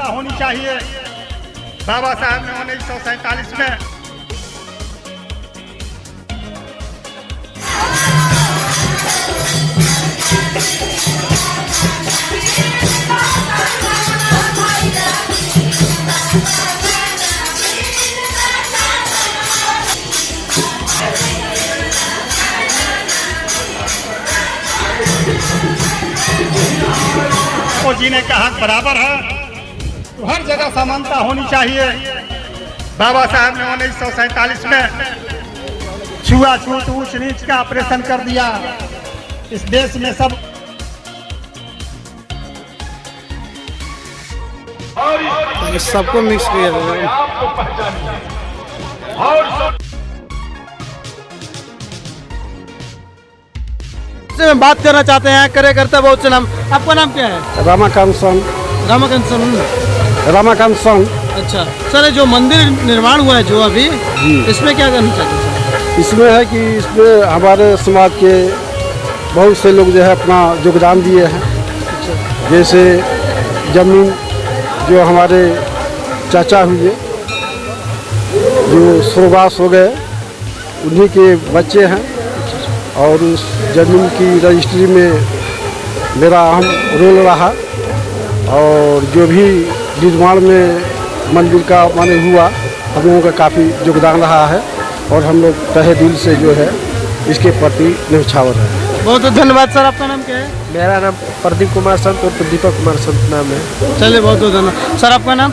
होनी चाहिए। बाबा साहब ने 1947 में जीने का हक बराबर है, तो हर जगह समानता होनी चाहिए। बाबा साहब ने 1947 में छुआछूत ऊंच नीच का ऑपरेशन कर दिया। इस देश में सब सबको मिक्स किया में बात करना चाहते हैं कार्यकर्ता बहुत से नाम। आपका नाम क्या है? रमाकांत सन। रमाकांत सन। अच्छा सर, ये जो मंदिर निर्माण हुआ है जो अभी, इसमें क्या करना चाहते हैं? इसमें है कि इसमें हमारे समाज के बहुत से लोग जो है अपना योगदान दिए हैं। जैसे जमीन जो हमारे चाचा हुए जो स्वर्गवास हो गए, उन्हीं के बच्चे हैं और उस जमीन की रजिस्ट्री में मेरा अहम रोल रहा और जो भी निर्माण में मंदिर का माने हुआ, हम लोगों का काफ़ी योगदान रहा है और हम लोग तहे दिल से जो है इसके प्रति न्यौछावर है। बहुत बहुत धन्यवाद सर। आपका नाम क्या है? मेरा नाम प्रदीप कुमार संत और दीपक कुमार संत नाम है। चलिए बहुत बहुत धन्यवाद सर। आपका नाम?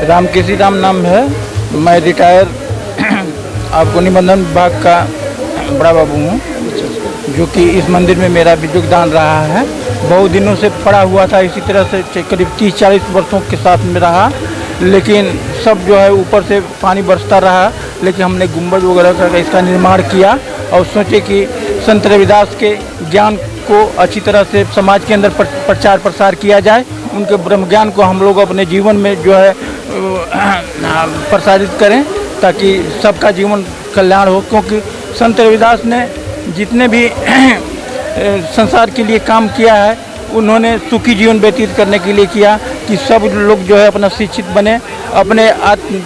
रामकेशी राम नाम है। मैं रिटायर आपको निबंधन विभाग का बड़ा बाबू हूँ, जो कि इस मंदिर में मेरा भी योगदान रहा है। बहुत दिनों से पड़ा हुआ था, इसी तरह से करीब 30-40 वर्षों के साथ में रहा, लेकिन सब जो है ऊपर से पानी बरसता रहा। लेकिन हमने गुंबद वगैरह का इसका निर्माण किया और सोचे कि संत रविदास के ज्ञान को अच्छी तरह से समाज के अंदर प्रचार प्रसार किया जाए। उनके ब्रह्म ज्ञान को हम लोग अपने जीवन में जो है प्रसारित करें, ताकि सबका जीवन कल्याण हो। क्योंकि संत रविदास ने जितने भी संसार के लिए काम किया है, उन्होंने सुखी जीवन व्यतीत करने के लिए किया कि सब लोग जो है अपना शिक्षित बने, अपने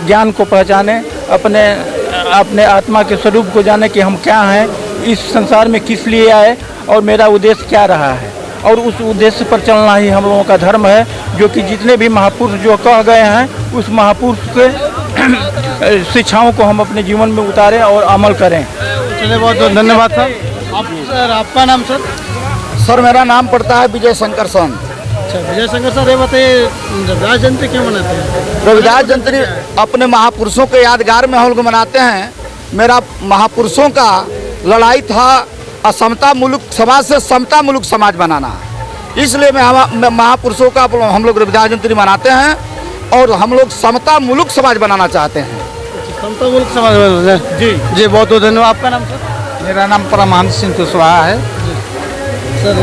ज्ञान को पहचाने, अपने आत्मा के स्वरूप को जाने कि हम क्या हैं, इस संसार में किस लिए आए और मेरा उद्देश्य क्या रहा है। और उस उद्देश्य पर चलना ही हम लोगों का धर्म है, जो कि जितने भी महापुरुष जो कह गए हैं, उस महापुरुष के शिक्षाओं को हम अपने जीवन में उतारें और अमल करें। चलिए बहुत बहुत धन्यवाद सर। सर आपका नाम? सर सर मेरा नाम पड़ता है विजय शंकर सन। अच्छा विजय शंकर सर, ये बताइए रविदास जयंती क्यों मनाते हैं? रविदास जयंती अपने महापुरुषों के यादगार में हम लोग मनाते हैं। मेरा महापुरुषों का लड़ाई था असमता मुल्क समाज से समता मुल्क समाज बनाना, इसलिए मैं महापुरुषों का हम लोग रविदास जयंती मनाते हैं और हम लोग समता मुल्क समाज बनाना चाहते हैं। समता मुल्क समाज बनाना जी जी, बहुत बहुत धन्यवाद। आपका नाम सर? मेरा नाम परमहंस सिंह कुशवाहा है। सर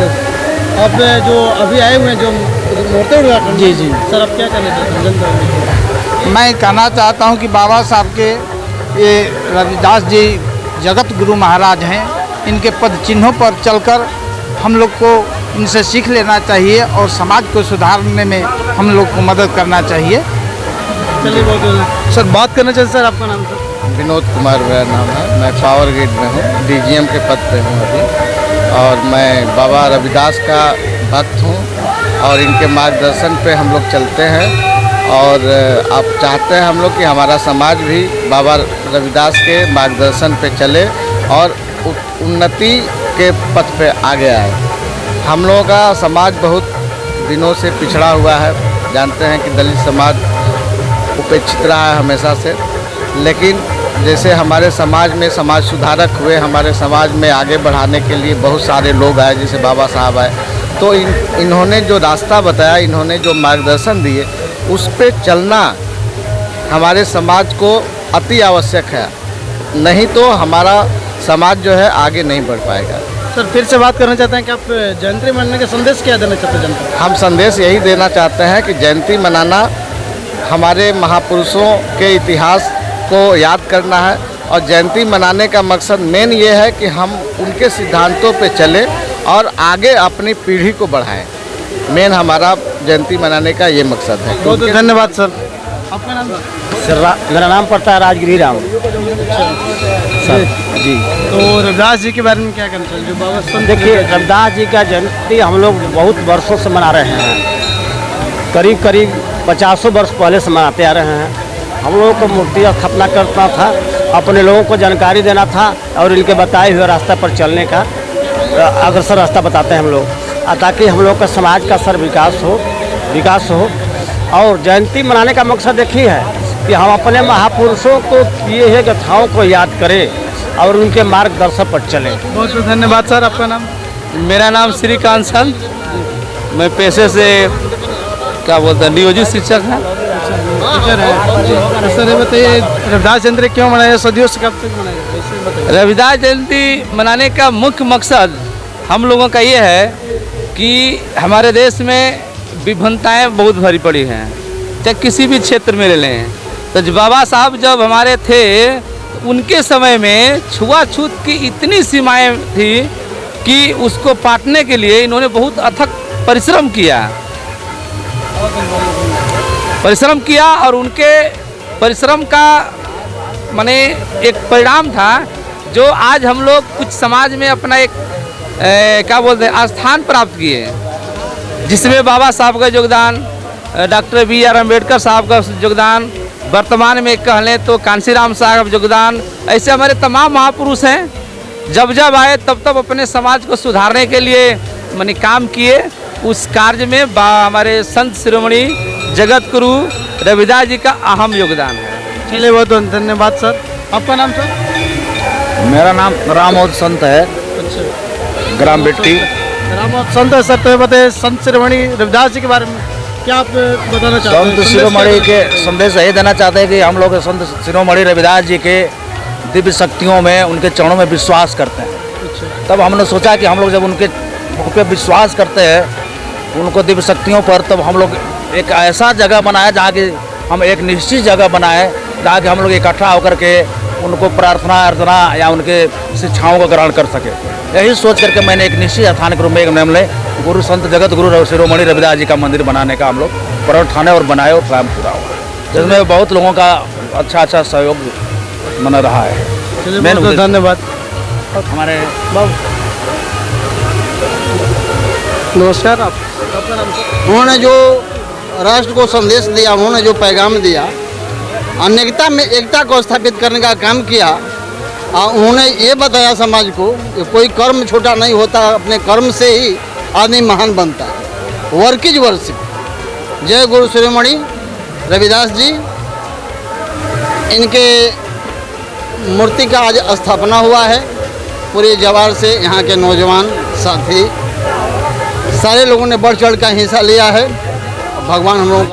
आप जो अभी आए हुए हैं जो मूर्ति उद्घाटन, जी जी सर, आप क्या कहना चाहते हैं जनता में? मैं कहना चाहता हूं कि बाबा साहब के ये रविदास जी जगत गुरु महाराज हैं। इनके पद चिन्हों पर चलकर हम लोग को इनसे सीख लेना चाहिए और समाज को सुधारने में हम लोग को मदद करना चाहिए। चलिए बहुत सर बात करना चाहिए। सर आपका नाम? सर विनोद कुमार मेरा नाम है। मैं पावर ग्रिड में हूँ, डीजीएम के पद पे हूँ अभी, और मैं बाबा रविदास का भक्त हूँ और इनके मार्गदर्शन पे हम लोग चलते हैं। और आप चाहते हैं हम लोग कि हमारा समाज भी बाबा रविदास के मार्गदर्शन पे चले और उन्नति के पथ पे आगे आए। हम लोगों का समाज बहुत दिनों से पिछड़ा हुआ है। जानते हैं कि दलित समाज उपेक्षित रहा है हमेशा से, लेकिन जैसे हमारे समाज में समाज सुधारक हुए, हमारे समाज में आगे बढ़ाने के लिए बहुत सारे लोग आए, जैसे बाबा साहब आए, तो इन्होंने जो रास्ता बताया, इन्होंने जो मार्गदर्शन दिए, उस पे चलना हमारे समाज को अति आवश्यक है। नहीं तो हमारा समाज जो है आगे नहीं बढ़ पाएगा। सर फिर से बात करना चाहते हैं कि आप जयंती मनाने का संदेश क्या देना चाहते हैं जनता को? हम संदेश यही देना चाहते हैं कि जयंती मनाना हमारे महापुरुषों के इतिहास को याद करना है और जयंती मनाने का मकसद मेन ये है कि हम उनके सिद्धांतों पे चलें और आगे अपनी पीढ़ी को बढ़ाएं। मेन हमारा जयंती मनाने का ये मकसद है। बहुत बहुत धन्यवाद सर। आपका नाम? मेरा नाम पड़ता है राजगिरी राम सर जी। तो रविदास जी के बारे में क्या कहना चाहिए, जो बाबा संत देखिए, रविदास जी का जयंती हम लोग बहुत वर्षों से मना रहे हैं, करीब करीब 50 वर्ष पहले से मनाते आ रहे हैं। हम लोगों को मूर्ति स्थापना करना था, अपने लोगों को जानकारी देना था और इनके बताए हुए रास्ता पर चलने का अग्रसर रास्ता बताते हैं हम लोग, ताकि हम लोग का समाज का सर विकास हो। और जयंती मनाने का मकसद एक ही है कि हम अपने महापुरुषों को किए हुए गाथाओं को याद करें और उनके मार्गदर्शन पर चलें। बहुत बहुत धन्यवाद सर। आपका नाम? मेरा नाम श्रीकांत संत, मैं पेशे से क्या बोलते हैं नियोजित शिक्षक हैं। टीचर है। सर ये बताइए, रविदास जयंती क्यों मनाया, सदियों से कब तक मनाया? रविदास जयंती मनाने का मुख्य मकसद हम लोगों का ये है कि हमारे देश में विभिन्नताएं बहुत भरी पड़ी हैं, चाहे किसी भी क्षेत्र में ले लें। तो बाबा साहब जब हमारे थे, उनके समय में छुआछूत की इतनी सीमाएं थी कि उसको पाटने के लिए इन्होंने बहुत अथक परिश्रम किया और उनके परिश्रम का माने एक परिणाम था जो आज हम लोग कुछ समाज में अपना एक क्या बोलते हैं स्थान प्राप्त किए, जिसमें बाबा साहब का योगदान, डॉक्टर B.R. अम्बेडकर साहब का योगदान, वर्तमान में कह लें तो कांशीराम साहब का योगदान, ऐसे हमारे तमाम महापुरुष हैं। जब जब आए तब अपने समाज को सुधारने के लिए माने काम किए। उस कार्य में हमारे संत शिरोमणि जगत गुरु रविदास जी का अहम योगदान है। चलिए, बहुत बहुत धन्यवाद सर। आपका नाम सर? मेरा नाम रामोद संत है, अच्छा, ग्राम बिट्टी। रामोद संत है सर। तो ये बताइए, संत शिरोमणि रविदास जी के बारे में क्या आप बताना चाहते हैं? संत शिरोमणि के संदेश यही देना चाहते हैं कि हम लोग संत शिरोमणि रविदास जी के दिव्य शक्तियों में, उनके चरणों में विश्वास करते हैं। तब हमने सोचा कि हम लोग जब उनके पे विश्वास करते हैं, उनको दिव्य शक्तियों पर, तब हम लोग एक ऐसा जगह बनाए जहाँ की हम एक निश्चित जगह बनाए जहाँ कि हम लोग इकट्ठा होकर के उनको प्रार्थना अर्चना या उनके शिक्षाओं को ग्रहण कर सके। यही सोच करके मैंने एक निश्चित स्थान के रूप में एक नाम ले गुरु संत जगत गुरु शिरोमणि रविदास जी का मंदिर बनाने का हम लोग प्रण ठाने और बनाए और काम पूरा हुआ, जिसमें बहुत लोगों का अच्छा सहयोग बना रहा है। बहुत धन्यवाद। हमारे नमस्कार। आपका नाम सर? उन्होंने जो राष्ट्र को संदेश दिया, उन्होंने जो पैगाम दिया, अनेकता में एकता को स्थापित करने का काम किया। उन्होंने ये बताया समाज को कि कोई कर्म छोटा नहीं होता, अपने कर्म से ही आदमी महान बनता है। Work is worship. जय गुरु शिरोमणि रविदास जी, इनके मूर्ति का आज स्थापना हुआ है। पूरे जवार से यहाँ के नौजवान साथी सारे लोगों ने बढ़ चढ़ कर हिस्सा लिया है। भगवान हम लोगों